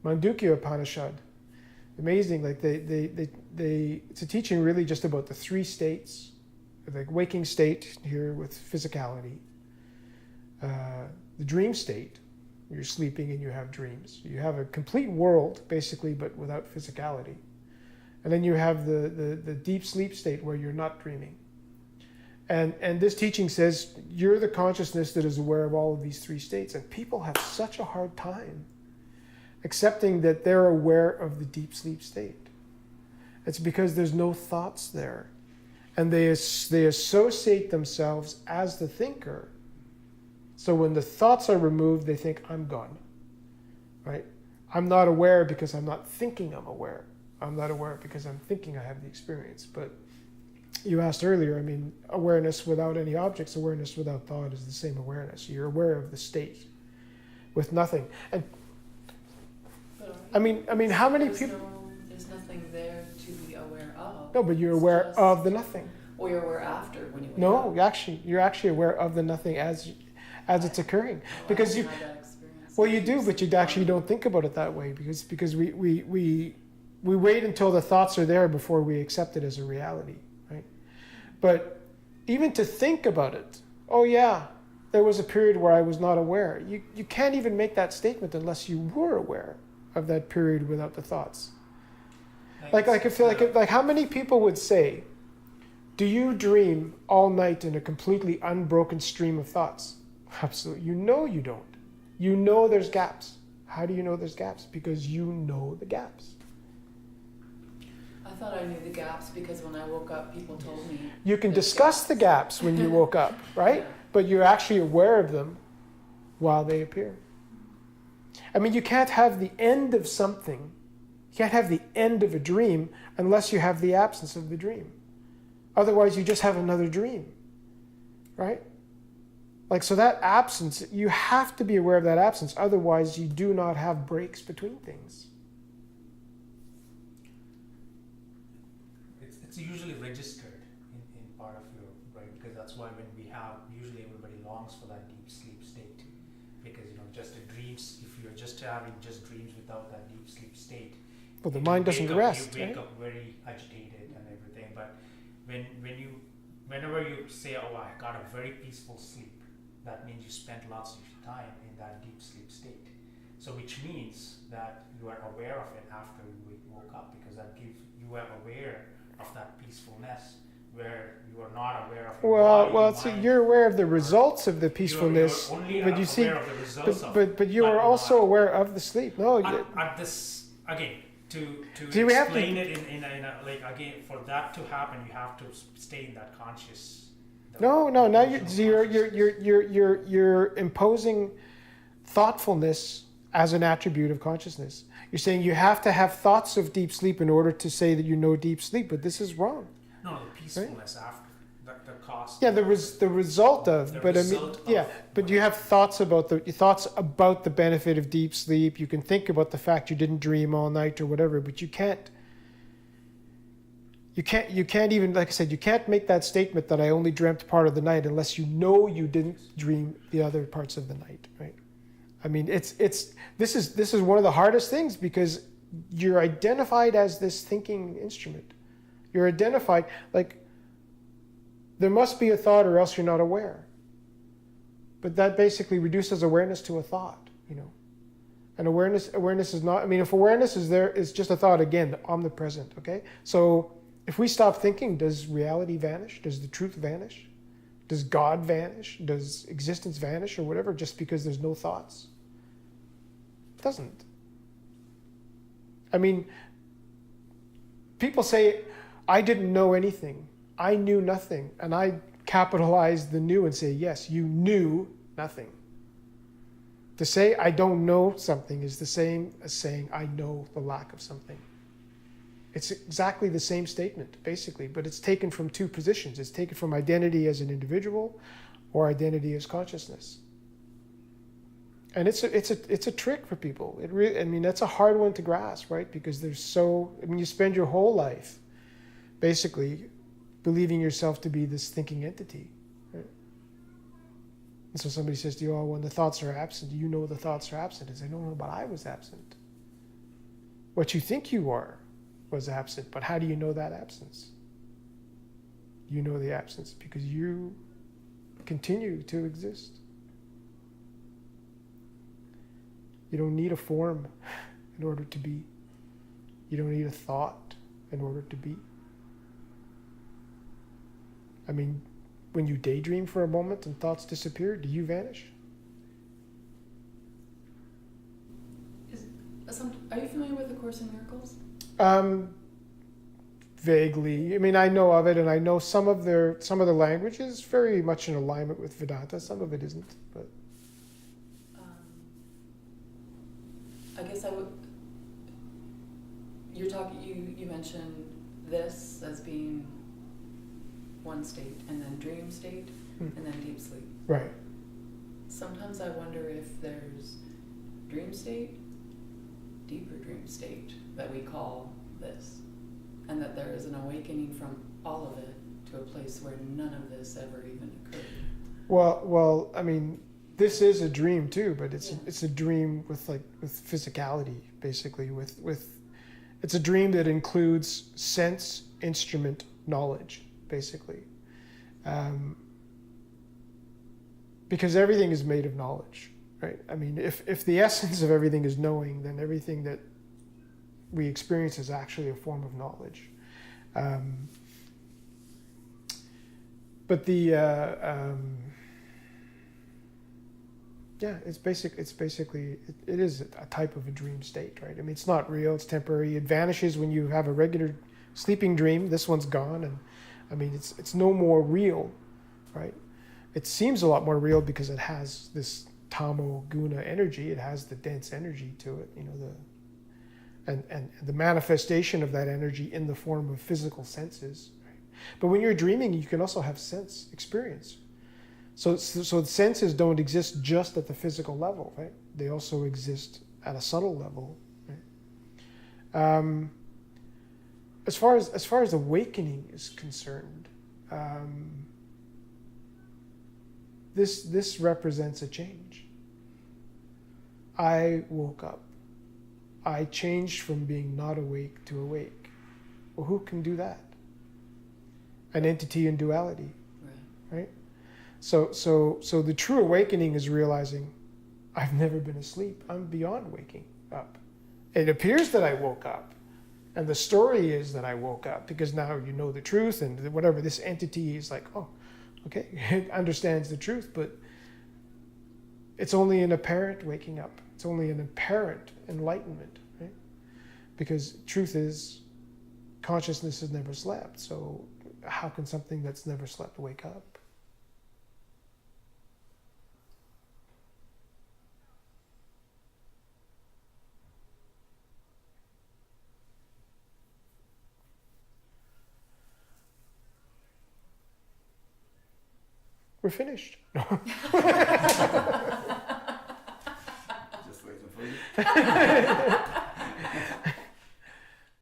Mandukya Upanishad. Amazing, like it's a teaching really just about the three states, like waking state here with physicality, the dream state, you're sleeping and you have dreams. You have a complete world, basically, but without physicality. And then you have the deep sleep state where you're not dreaming. And this teaching says you're the consciousness that is aware of all of these three states. And people have such a hard time accepting that they're aware of the deep sleep state. It's because there's no thoughts there. And they associate themselves as the thinker. So when the thoughts are removed, they think, I'm gone. Right? I'm not aware because I'm not thinking I'm aware. I'm not aware because I'm thinking I have the experience. But you asked earlier, I mean, awareness without any objects, awareness without thought is the same awareness. You're aware of the state with nothing. And I mean, how many people? There's nothing there to be aware of. No, but you're aware of the nothing. Or you're aware after when you wake up. No, you're actually aware of the nothing as it's occurring. Because you, well, you do, but you actually don't think about it that way because we wait until the thoughts are there before we accept it as a reality, right? But even to think about it, oh yeah, there was a period where I was not aware. You can't even make that statement unless you were aware of that period without the thoughts. Like I feel like how many people would say, do you dream all night in a completely unbroken stream of thoughts? Absolutely. You know you don't. You know there's gaps. How do you know there's gaps? Because you know the gaps. I thought I knew the gaps because when I woke up, people told me. You can discuss the gaps when you woke up, right? Yeah. But you're actually aware of them while they appear. I mean, you can't have the end of something. You can't have the end of a dream unless you have the absence of the dream. Otherwise, you just have another dream, right? Like, so that absence, you have to be aware of that absence. Otherwise, you do not have breaks between things. It's usually registered in part of your brain, because that's why when we have, usually everybody longs for that deep sleep state. Because, just the dreams, if you're just having just dreams without that deep sleep state, well, the mind doesn't rest. You wake up very agitated and everything. But whenever you say, oh, I got a very peaceful sleep, that means you spent lots of time in that deep sleep state. So which means that you are aware of it after you woke up, because that gives you are aware of that peacefulness where you are not aware of your body, so you're aware of the results of the peacefulness, you're only but you see, aware of the results but you are also aware of the sleep. No, at this again. To see, explain it in a, like, again, for that to happen, you have to stay in that conscious. No. Now you're imposing thoughtfulness as an attribute of consciousness. You're saying you have to have thoughts of deep sleep in order to say that you know deep sleep, but this is wrong. No, the peacefulness, right? After the cost. Yeah, the result of. The but result I mean, of, but you have thoughts about the benefit of deep sleep. You can think about the fact you didn't dream all night or whatever, but you can't even, like I said, you can't make that statement that I only dreamt part of the night unless you know you didn't dream the other parts of the night, right? I mean, this is one of the hardest things, because you're identified as this thinking instrument. You're identified, like, there must be a thought or else you're not aware. But that basically reduces awareness to a thought, And awareness is not, I mean, if awareness is there, it's just a thought, again, omnipresent, okay? So if we stop thinking, does reality vanish? Does the truth vanish? Does God vanish? Does existence vanish or whatever, just because there's no thoughts? It doesn't. I mean, people say, I didn't know anything. I knew nothing. And I capitalize the "knew" and say, yes, you knew nothing. To say I don't know something is the same as saying I know the lack of something. It's exactly the same statement, basically, but it's taken from two positions. It's taken from identity as an individual or identity as consciousness. And it's a trick for people. It really, I mean, that's a hard one to grasp, right? Because you spend your whole life basically believing yourself to be this thinking entity, right? And so somebody says to you, oh, when the thoughts are absent, you know the thoughts are absent. And say, no, but I was absent. What you think you are was absent, but how do you know that absence? You know the absence because you continue to exist. You don't need a form in order to be. You don't need a thought in order to be. I mean, when you daydream for a moment and thoughts disappear, do you vanish? Are you familiar with the Course in Miracles? Vaguely. I mean, I know of it, and I know some of the language is very much in alignment with Vedanta. Some of it isn't, but I guess I would. You're talking. You mentioned this as being one state, and then dream state, and then deep sleep. right. Sometimes I wonder if there's dream state, deeper dream state that we call this, and that there is an awakening from all of it to a place where none of this ever even occurred. Well, I mean, this is a dream too, but it's Yeah. it's a dream with physicality, basically. It's a dream that includes sense, instrument, knowledge, basically, because everything is made of knowledge, right? I mean, if the essence of everything is knowing, then everything that we experience is actually a form of knowledge. But the it is a type of a dream state, right? I mean, it's not real, it's temporary. It vanishes when you have a regular sleeping dream. This one's gone, and I mean, it's no more real, right? It seems a lot more real because it has this tamo guna energy. It has the dense energy to it, and the manifestation of that energy in the form of physical senses. Right? But when you're dreaming, you can also have sense experience. So the senses don't exist just at the physical level, right? They also exist at a subtle level. Right? As far as awakening is concerned, this represents a change. I woke up. I changed from being not awake to awake. Well, who can do that? An entity in duality, right? So the true awakening is realizing I've never been asleep. I'm beyond waking up. It appears that I woke up, and the story is that I woke up because now you know the truth, and whatever this entity is like, oh, okay, it understands the truth, but it's only an apparent waking up. It's only an apparent enlightenment, right? Because truth is consciousness has never slept. So how can something that's never slept wake up? We're finished. Just waiting for you.